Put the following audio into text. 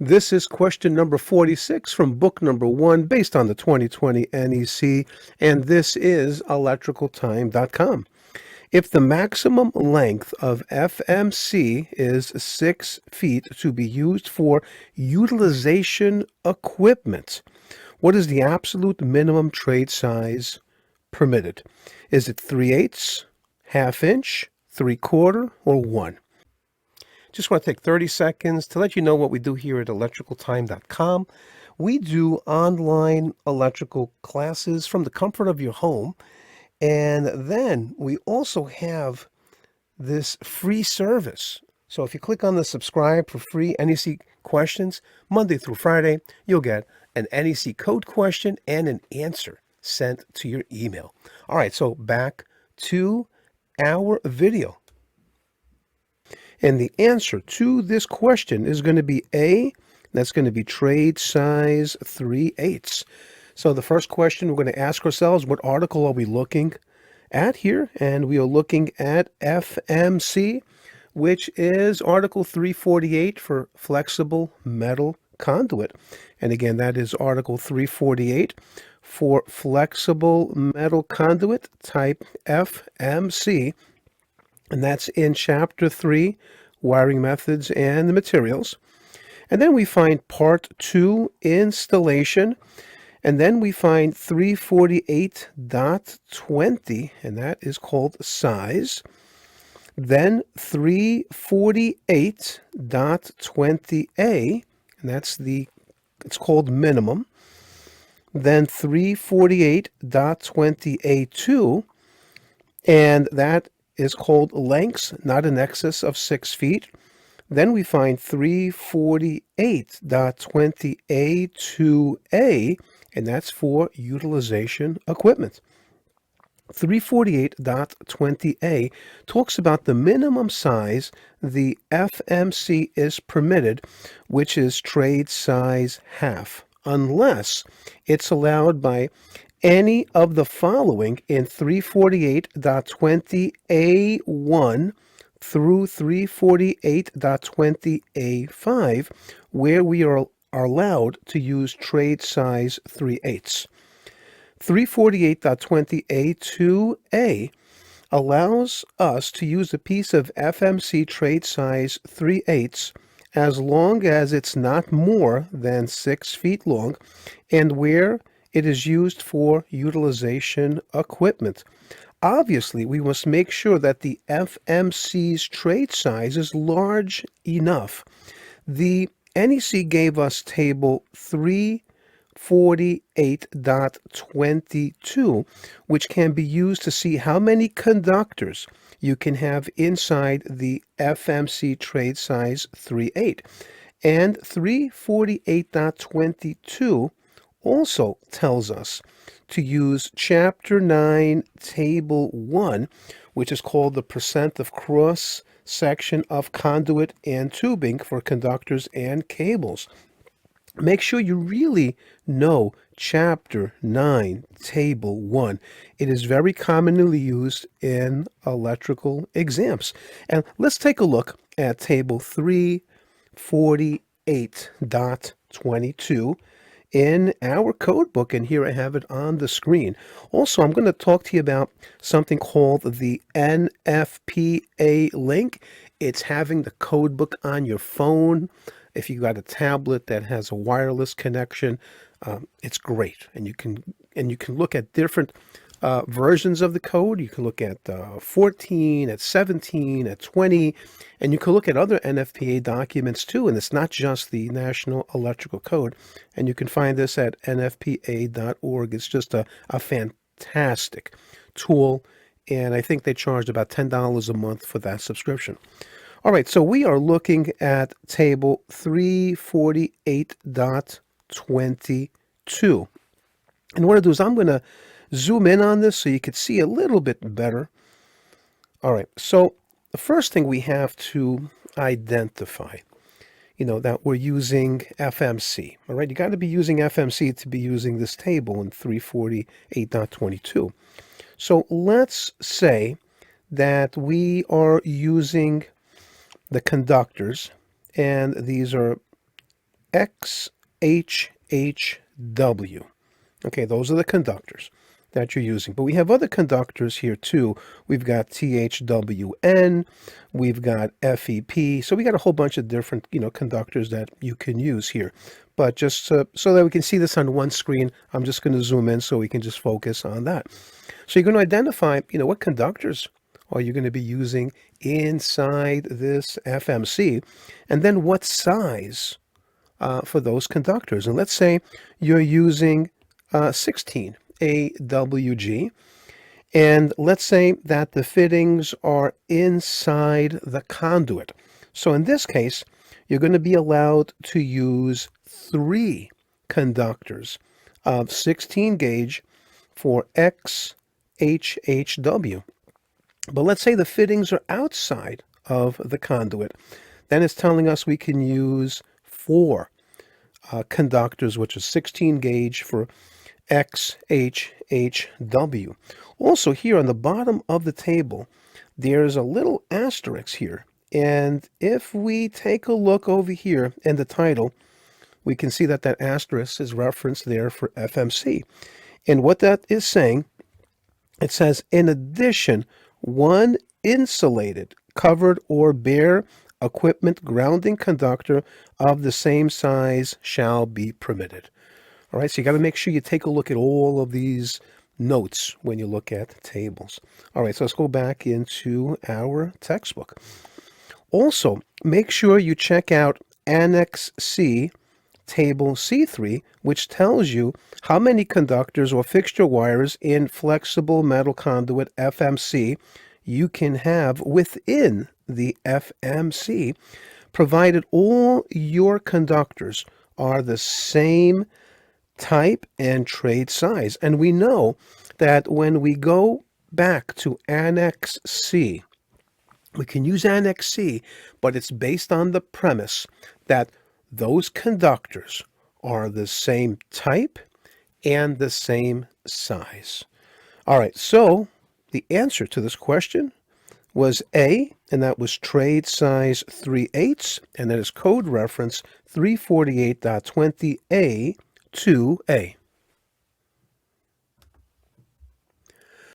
This is question number 46 from book number 1 based on the 2020 NEC, and this is electricaltime.com. If the maximum length of FMC is 6 feet to be used for utilization equipment, what is the absolute minimum trade size permitted? Is it 3/8, ½ inch, 3/4, or 1? Just want to take 30 seconds to let you know what we do here at electricaltime.com. We do online electrical classes from the comfort of your home. And then we also have this free service. So if you click on the subscribe for free NEC questions, Monday through Friday, you'll get an NEC code question and an answer sent to your email. All right, so back to our video. And the answer to this question is going to be A. That's going to be trade size 3/8. So the first question we're going to ask ourselves, what article are we looking at here? And we are looking at FMC, which is Article 348 for flexible metal conduit. And again, that is Article 348 for flexible metal conduit type FMC. And that's in Chapter 3, Wiring Methods and the Materials. And then we find Part 2, Installation. And then we find 348.20, and that is called Size. Then 348.20A, and it's called Minimum. Then 348.20A2, and that is called Lengths not in excess of 6 feet. Then we find 348.20A2A, and that's for utilization equipment. 348.20A talks about the minimum size the FMC is permitted, which is trade size ½ unless it's allowed by any of the following in 348.20A1 through 348.20A5, where we are allowed to use trade size 3/8. 348.20A2A allows us to use a piece of FMC trade size 3/8 as long as it's not more than 6 feet long and where it is used for utilization equipment. Obviously, we must make sure that the FMC's trade size is large enough. The NEC gave us table 348.22, which can be used to see how many conductors you can have inside the FMC trade size 3/8. And 348.22 also tells us to use Chapter 9, Table 1, which is called the percent of cross-section of conduit and tubing for conductors and cables. Make sure you really know Chapter 9, Table 1. It is very commonly used in electrical exams. And let's take a look at Table 348.22 in our code book, and here I have it on the screen. Also, I'm going to talk to you about something called the NFPA link. It's having the code book on your phone. If you got a tablet that has a wireless connection, it's great, and you can look at different versions of the code. You can look at 14, at 17, at 20, and you can look at other NFPA documents too. And it's not just the National Electrical Code. And you can find this at nfpa.org. It's just a fantastic tool. And I think they charged about $10 a month for that subscription. All right, so we are looking at table 348.22. And what I do is I'm going to zoom in on this so you can see a little bit better. All right, so the first thing we have to identify, that we're using FMC. All right, you got to be using FMC to be using this table in 348.22. So let's say that we are using the conductors, and these are XHHW. Okay, those are the conductors that you're using. But we have other conductors here too. We've got THWN, we've got FEP. So we got a whole bunch of different, conductors that you can use here. But just so that we can see this on one screen, I'm just going to zoom in so we can just focus on that. So you're going to identify, what conductors are you going to be using inside this FMC, and then what size for those conductors. And let's say you're using 16 AWG, and let's say that the fittings are inside the conduit. So in this case, you're going to be allowed to use 3 conductors of 16 gauge for XHHW. But let's say the fittings are outside of the conduit. Then it's telling us we can use 4 conductors, which is 16 gauge for XHHW. Also here on the bottom of the table, there's a little asterisk here. And if we take a look over here in the title, we can see that that asterisk is referenced there for FMC. And what that is saying, it says, in addition, 1 insulated, covered, or bare equipment grounding conductor of the same size shall be permitted. All right, so you got to make sure you take a look at all of these notes when you look at tables. All right, so let's go back into our textbook. Also, make sure you check out Annex C, Table C3, which tells you how many conductors or fixture wires in flexible metal conduit FMC you can have within the FMC, provided all your conductors are the same type and trade size. And we know that when we go back to Annex C, we can use Annex C, but it's based on the premise that those conductors are the same type and the same size. All right, so the answer to this question was A, and that was trade size 3/8, and that is code reference 348.20A2A.